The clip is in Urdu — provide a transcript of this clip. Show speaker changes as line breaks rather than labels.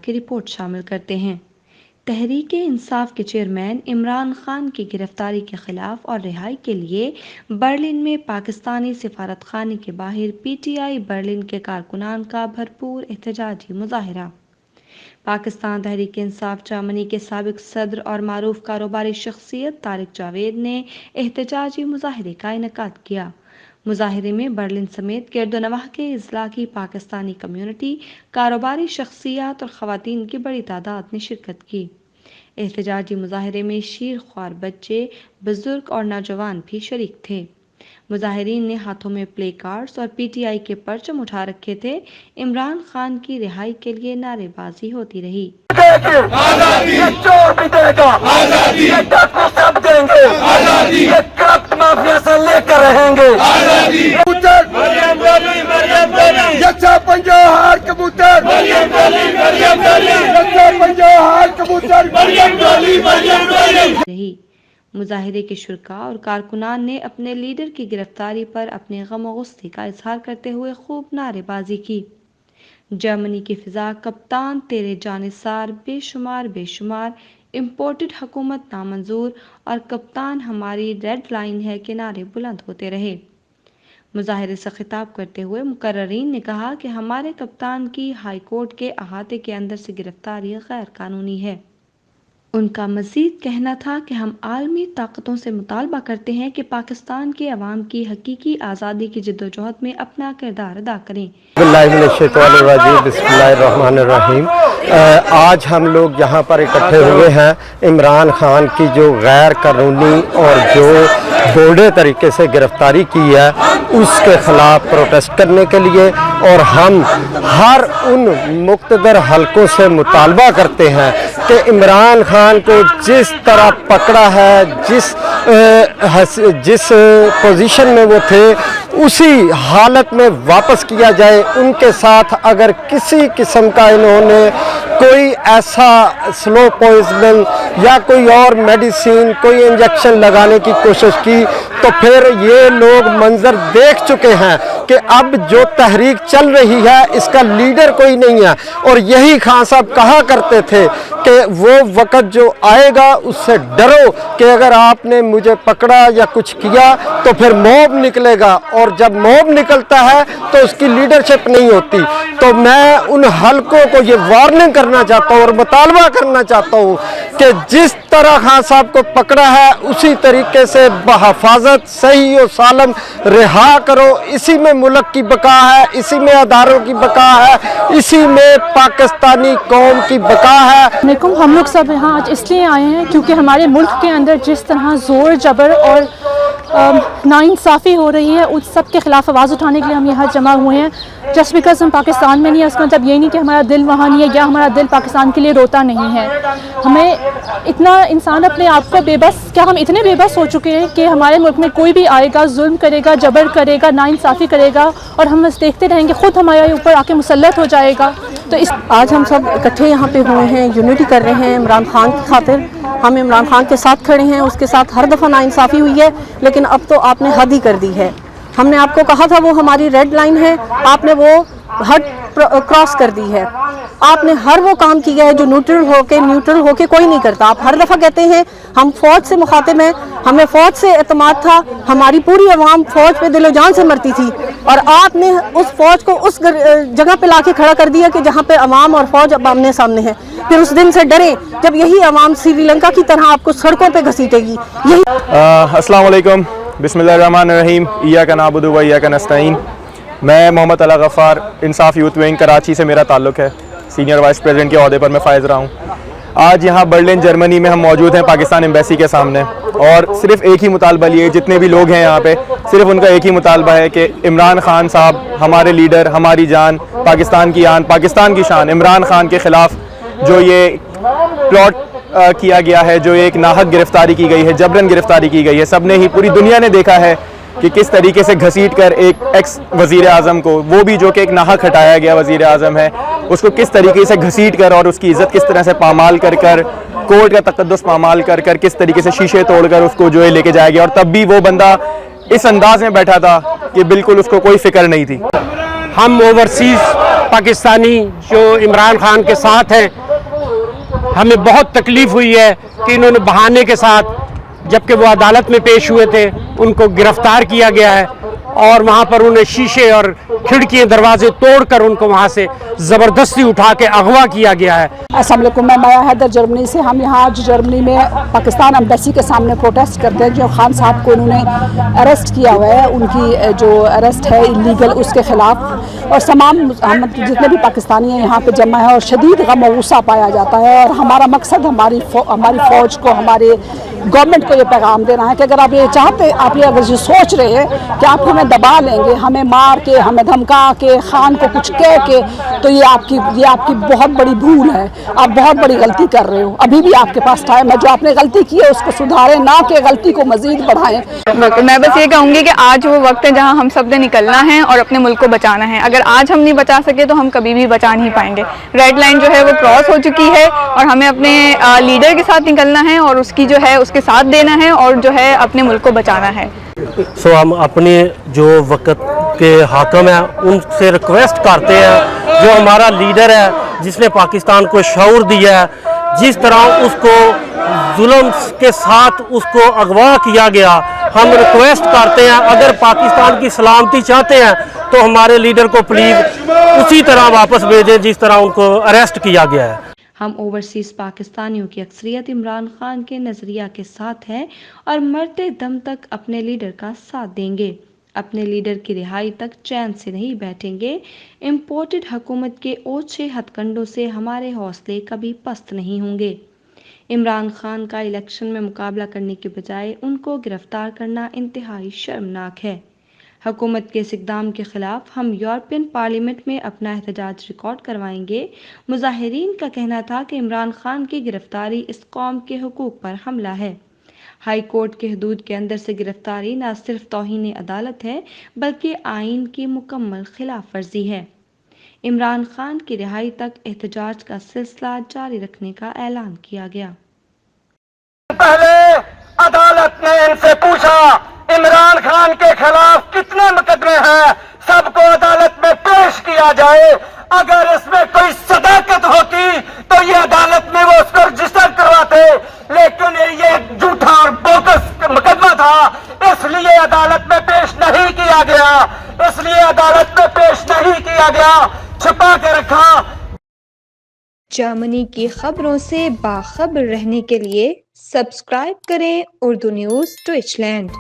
کی رپورٹ شامل کرتے ہیں۔ تحریک انصاف کے چیئرمین عمران خان کی گرفتاری کے خلاف اور رہائی کے لیے برلن میں پاکستانی سفارت خانے کے باہر پی ٹی آئی برلن کے کارکنان کا بھرپور احتجاجی مظاہرہ۔ پاکستان تحریک انصاف جرمنی کے سابق صدر اور معروف کاروباری شخصیت طارق جاوید نے احتجاجی مظاہرے کا انعقاد کیا۔ مظاہرے میں برلن سمیت گرد و نواح کے اضلاع کی پاکستانی کمیونٹی، کاروباری شخصیات اور خواتین کی بڑی تعداد نے شرکت کی۔ احتجاجی مظاہرے میں شیر خوار بچے، بزرگ اور نوجوان بھی شریک تھے۔ مظاہرین نے ہاتھوں میں پلے کارڈز اور پی ٹی آئی کے پرچم اٹھا رکھے تھے۔ عمران خان کی رہائی کے لیے نعرے بازی ہوتی رہی۔ مظاہرے کے شرکاء اور کارکنان نے اپنے لیڈر کی گرفتاری پر اپنے غم و غصے کا اظہار کرتے ہوئے خوب نعرے بازی کی۔ جرمنی کی فضا کپتان تیرے جانثار، بے شمار امپورٹڈ حکومت نامنظور اور کپتان ہماری ریڈ لائن ہے کے نعرے بلند ہوتے رہے۔ مظاہرے سے خطاب کرتے ہوئے مقررین نے کہا کہ ہمارے کپتان کی ہائی کورٹ کے احاطے کے اندر سے گرفتاری غیر قانونی ہے۔ ان کا مزید کہنا تھا کہ ہم عالمی طاقتوں سے مطالبہ کرتے ہیں کہ پاکستان کے عوام کی حقیقی آزادی کی جدوجہد میں اپنا کردار ادا کریں۔
بسم اللہ الرحمن الرحیم۔ آج ہم لوگ یہاں پر اکٹھے ہوئے ہیں عمران خان کی جو غیر قانونی اور جو بوڑھے طریقے سے گرفتاری کی ہے اس کے خلاف پروٹیسٹ کرنے کے لیے، اور ہم ہر ان مقتدر حلقوں سے مطالبہ کرتے ہیں کہ عمران خان کو جس طرح پکڑا ہے، جس پوزیشن میں وہ تھے اسی حالت میں واپس کیا جائے۔ ان کے ساتھ اگر کسی قسم کا انہوں نے کوئی ایسا سلو پوائزن یا کوئی اور میڈیسین، کوئی انجیکشن لگانے کی کوشش کی تو پھر یہ لوگ منظر دیکھ چکے ہیں کہ اب جو تحریک چل رہی ہے اس کا لیڈر کوئی نہیں ہے۔ اور یہی خان صاحب کہا کرتے تھے کہ وہ وقت جو آئے گا اس سے ڈرو کہ اگر آپ نے مجھے پکڑا یا کچھ کیا تو پھر موب نکلے گا، اور جب موب نکلتا ہے تو اس کی لیڈرشپ نہیں ہوتی۔ تو میں ان حلقوں کو یہ وارننگ کرنا چاہتا ہوں اور مطالبہ کرنا چاہتا ہوں کہ جس طرح خان صاحب کو پکڑا ہے اسی طریقے سے بحفاظت صحیح و سالم رہا کرو۔ اسی میں ملک کی بقا ہے، اسی میں اداروں کی بقا ہے، اسی میں پاکستانی قوم کی بقا ہے۔
ہم لوگ سب یہاں آج اس لیے آئے ہیں کیونکہ ہمارے ملک کے اندر جس طرح زور جبر اور ناانصافی ہو رہی ہے اس سب کے خلاف آواز اٹھانے کے لیے ہم یہاں جمع ہوئے ہیں۔ جسٹ بیکاز ہم پاکستان میں نہیں ہیں اس کا مطلب یہ نہیں کہ ہمارا دل وہاں نہیں ہے یا ہمارا دل پاکستان کے لیے روتا نہیں ہے۔ ہمیں اتنا انسان اپنے آپ کو بے بس، کیا ہم اتنے بے بس ہو چکے ہیں کہ ہمارے ملک میں کوئی بھی آئے گا، ظلم کرے گا، جبر کرے گا، ناانصافی کرے گا اور ہم بس دیکھتے رہیں گے، خود ہمارے اوپر آ کے مسلط ہو جائے گا۔ تو
آج ہم سب اکٹھے یہاں پہ ہوئے ہیں، یونٹی کر رہے ہیں عمران خان کی خاطر۔ ہم عمران خان کے ساتھ کھڑے ہیں، اس کے ساتھ ہر دفعہ ناانصافی ہوئی ہے لیکن اب تو آپ نے حد ہی کر دی ہے۔ ہم نے آپ کو کہا تھا وہ ہماری ریڈ لائن ہے، آپ نے وہ حد کراس کر دی ہے۔ آپ نے ہر وہ کام کیا ہے جو نیوٹرل ہو کے کوئی نہیں کرتا۔ آپ ہر دفعہ کہتے ہیں ہم فوج سے مخاطب ہیں، ہمیں فوج سے اعتماد تھا، ہماری پوری عوام فوج پہ دل و جان سے مرتی تھی، اور آپ نے اس فوج کو اس جگہ پہ لا کے کھڑا کر دیا کہ جہاں پہ عوام اور فوج اب آمنے سامنے ہے۔ پھر اس دن سے ڈریں جب یہی عوام سری لنکا کی طرح آپ کو سڑکوں پہ گھسیٹے گی۔
السلام علیکم، بسم اللہ الرحمن الرحیم، ایاک نعبد و ایاک نستعین۔ میں محمد علی غفار، انصاف یوتھ ونگ کراچی سے میرا تعلق ہے، سینئر وائس پریزیڈنٹ کے عہدے پر میں فائز رہا ہوں۔ آج یہاں برلن جرمنی میں ہم موجود ہیں پاکستان ایمبیسی کے سامنے، اور صرف ایک ہی مطالبہ لیے، جتنے بھی لوگ ہیں یہاں پہ صرف ان کا ایک ہی مطالبہ ہے کہ عمران خان صاحب ہمارے لیڈر، ہماری جان، پاکستان کی آن، پاکستان کی شان، عمران خان کے خلاف جو یہ پلاٹ کیا گیا ہے، جو ایک ناحق گرفتاری کی گئی ہے، جبرن گرفتاری کی گئی ہے، سب نے ہی، پوری دنیا نے دیکھا ہے کہ کس طریقے سے گھسیٹ کر ایک ایکس وزیر اعظم کو، وہ بھی جو کہ ایک ناحق ہٹایا گیا وزیر اعظم ہے، اس کو کس طریقے سے گھسیٹ کر اور اس کی عزت کس طرح سے پامال کر کر، کورٹ کا تقدس پامال کر کر، کس طریقے سے شیشے توڑ کر اس کو جو ہے لے کے جایا گیا، اور تب بھی وہ بندہ اس انداز میں بیٹھا تھا کہ بالکل اس کو کوئی فکر نہیں تھی۔
ہم اوورسیز پاکستانی جو عمران خان کے ساتھ ہیں، ہمیں بہت تکلیف ہوئی ہے کہ انہوں نے بہانے کے ساتھ، جبکہ وہ عدالت میں پیش ہوئے تھے، ان کو گرفتار کیا گیا ہے اور وہاں پر انہیں شیشے اور کھڑکیاں دروازے توڑ کر ان کو وہاں سے زبردستی اٹھا کے اغوا کیا گیا ہے۔
السلام علیکم، میں مایا حیدر جرمنی سے۔ ہم یہاں آج جرمنی میں پاکستان ایمبیسی کے سامنے پروٹیسٹ کرتے ہیں، جو خان صاحب کو انہوں نے اریسٹ کیا ہوا ہے، ان کی جو اریسٹ ہے انلیگل، اس کے خلاف، اور تمام ہم جتنے بھی پاکستانی ہیں یہاں پہ جمع ہے، اور شدید غم و غصہ پایا جاتا ہے۔ اور ہمارا مقصد ہماری فوج کو، ہمارے گورنمنٹ کو یہ پیغام دینا ہے کہ اگر آپ یہ چاہتے، آپ یہ اگر یہ سوچ رہے ہیں کہ آپ ہمیں دبا لیں گے، ہمیں مار کے، ہمیں دھمکا کے، خان کو کچھ کہہ کے، تو یہ آپ کی بہت بڑی بھول ہے، آپ بہت بڑی غلطی کر رہے ہو۔ ابھی بھی آپ کے پاس ٹائم ہے، جو آپ نے غلطی کی ہے اس کو سدھاریں، نہ کہ غلطی کو مزید بڑھائیں۔
میں بس یہ کہوں گی کہ آج وہ وقت ہے جہاں ہم سب نے نکلنا ہے اور اپنے ملک کو بچانا ہے۔ اگر آج ہم نہیں بچا سکے تو ہم کبھی بھی بچا نہیں پائیں گے۔ ریڈ لائن جو ہے وہ کراس ہو چکی ہے اور ہمیں اپنے لیڈر کے ساتھ نکلنا ہے اور اس کی جو ہے اس کے ساتھ دینا ہے اور جو ہے اپنے ملک کو بچانا ہے۔
ہم اپنے جو وقت کے حاکم ہیں ان سے ریکویسٹ کرتے ہیں، جو ہمارا لیڈر ہے جس نے پاکستان کو شعور دیا ہے، جس طرح اس کو ظلم کے ساتھ اس کو اغوا کیا گیا، ہم ریکویسٹ کرتے ہیں اگر پاکستان کی سلامتی چاہتے ہیں تو ہمارے لیڈر کو پلیز اسی طرح واپس بھیجیں جس طرح ان کو اریسٹ کیا گیا ہے۔
ہم اوورسیز پاکستانیوں کی اکثریت عمران خان کے نظریہ کے ساتھ ہے اور مرتے دم تک اپنے لیڈر کا ساتھ دیں گے، اپنے لیڈر کی رہائی تک چین سے نہیں بیٹھیں گے۔ امپورٹڈ حکومت کے اوچھے ہتھ کنڈوں سے ہمارے حوصلے کبھی پست نہیں ہوں گے۔ عمران خان کا الیکشن میں مقابلہ کرنے کے بجائے ان کو گرفتار کرنا انتہائی شرمناک ہے۔ حکومت کے اس اقدام کے خلاف ہم یورپین پارلیمنٹ میں اپنا احتجاج ریکارڈ کروائیں گے۔ مظاہرین کا کہنا تھا کہ عمران خان کی گرفتاری اس قوم کے حقوق پر حملہ ہے۔ ہائی کورٹ کے حدود کے اندر سے گرفتاری نہ صرف توہین عدالت ہے بلکہ آئین کی مکمل خلاف ورزی ہے۔ عمران خان کی رہائی تک احتجاج کا سلسلہ جاری رکھنے کا اعلان کیا گیا۔
پہلے عدالت نے ان سے پوچھا عمران خان کے خلاف کتنے مقدمے ہیں، سب کو عدالت میں پیش کیا جائے۔ اگر اس میں کوئی صداقت ہوتی تو یہ عدالت میں وہ اس کو رجسٹر کرواتے، لیکن یہ جھوٹا اور بوگس مقدمہ تھا، اس لیے عدالت میں پیش نہیں کیا گیا، چھپا کے رکھا۔
جرمنی کی خبروں سے باخبر رہنے کے لیے سبسکرائب کریں اردو نیوز ڈویچلینڈ۔